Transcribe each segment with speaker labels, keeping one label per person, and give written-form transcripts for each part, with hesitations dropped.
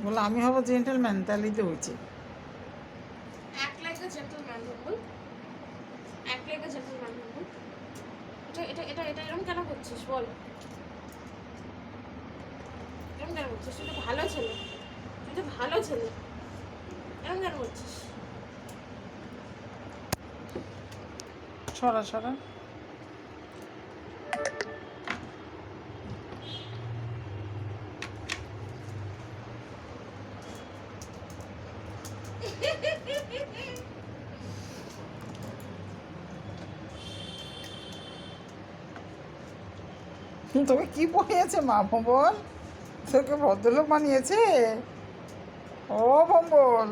Speaker 1: বলে আমি হবো জেন্টেলম্যান, তাহলেই তো হচ্ছে।
Speaker 2: অ্যাক্ট লাইক আ জেন্টলম্যান বল, অ্যাক্ট লাইক আ জেন্টলম্যান বল। এটা এটা এটা এটা এরকম কেন করছিস বল, এরকম কেন করছিস? তুই তো ভালো ছেলে, তুই তো ভালো ছেলে, এরকম কেন করছিস?
Speaker 1: সরা সরা। তোকে কি পড়িয়েছে মা ভম্বল? তোকে ভদ্রলোক বানিয়েছে? ও ভম্বল,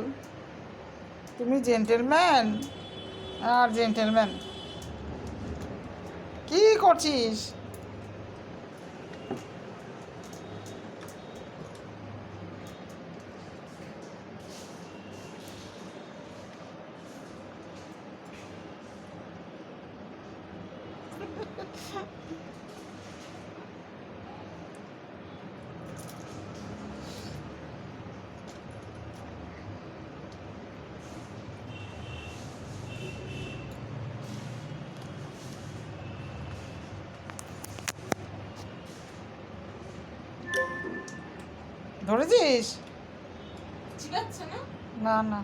Speaker 1: তুমি জেন্টেলম্যান আর জেন্টেলম্যান। কি করছিস? ধরেছিস?
Speaker 2: চিবাচ্ছে না?
Speaker 1: না না,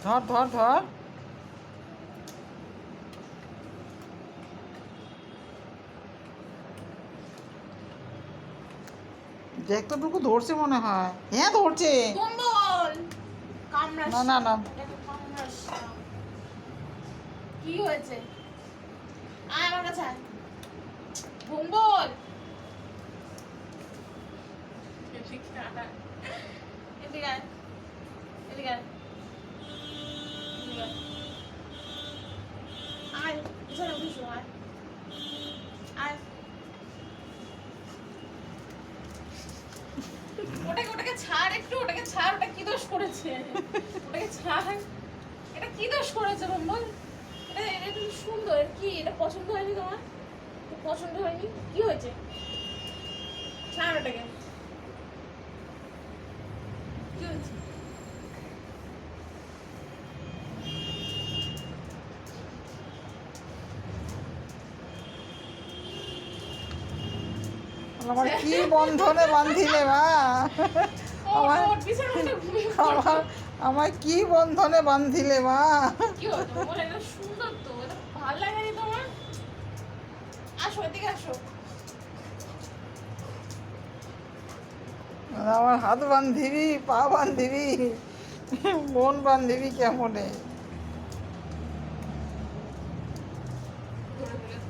Speaker 1: ধর ধর ধর। দেখতটুকু ধরছে মনে হয়। হ্যাঁ ধরছে।
Speaker 2: কম্বল কামড়াস
Speaker 1: না না না,
Speaker 2: এটাকে কামড়াস না। কি হয়েছে? আয় আমার কাছে আয়। কম্বল এদিকে আয়, এদিকে আয়, এদিকে আয়, এদিকে আয়। আয় পিছনে উঠিস, আয় আয়। ওটাকে ওটাকে ছাড় একটু, ওটাকে ছাড়। ওটা কি দোষ করেছে? ওটাকে ছাড়। এটা কি দোষ করেছে কম্বল? এটা এটা তো সুন্দর। এর কি এটা পছন্দ হয়নি তোমার? তো পছন্দ হয়নি, কি হয়েছে? ছাড় ওটাকে। কি হয়েছে?
Speaker 1: আমার কি বন্ধনে বান্ধিলে মা। আমার
Speaker 2: ওর পিছনে উঠে ঘুমিয়ে পড়ো।
Speaker 1: আমার আমার কি বন্ধনে বান্ধিলে মা।
Speaker 2: কি হয়েছে বল? এটা সুন্দর তো, এটা ভালো লাগেনি তোমার? আসো এদিকে আসো।
Speaker 1: আমার হাত বান্ধিবি, পা বান্ধিবি, মন বান্ধিবি কেমনে?
Speaker 2: ধরে ধরে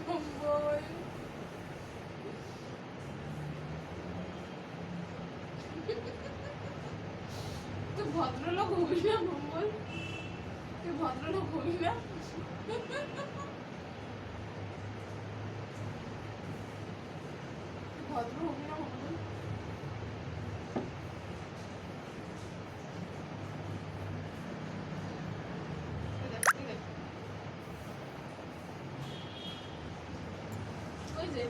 Speaker 2: কম্বল। তুই ভদ্রলোক হবি না কম্বল? তুই ভদ্রলোক হবি না? ভদ্র হবি না কম্বল? এই দেখ, এই দেখ। ওই যে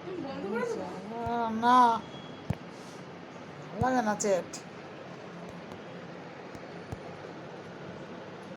Speaker 2: তুমি বন্ধ করে দেবো?
Speaker 1: না, লাগে না চেট।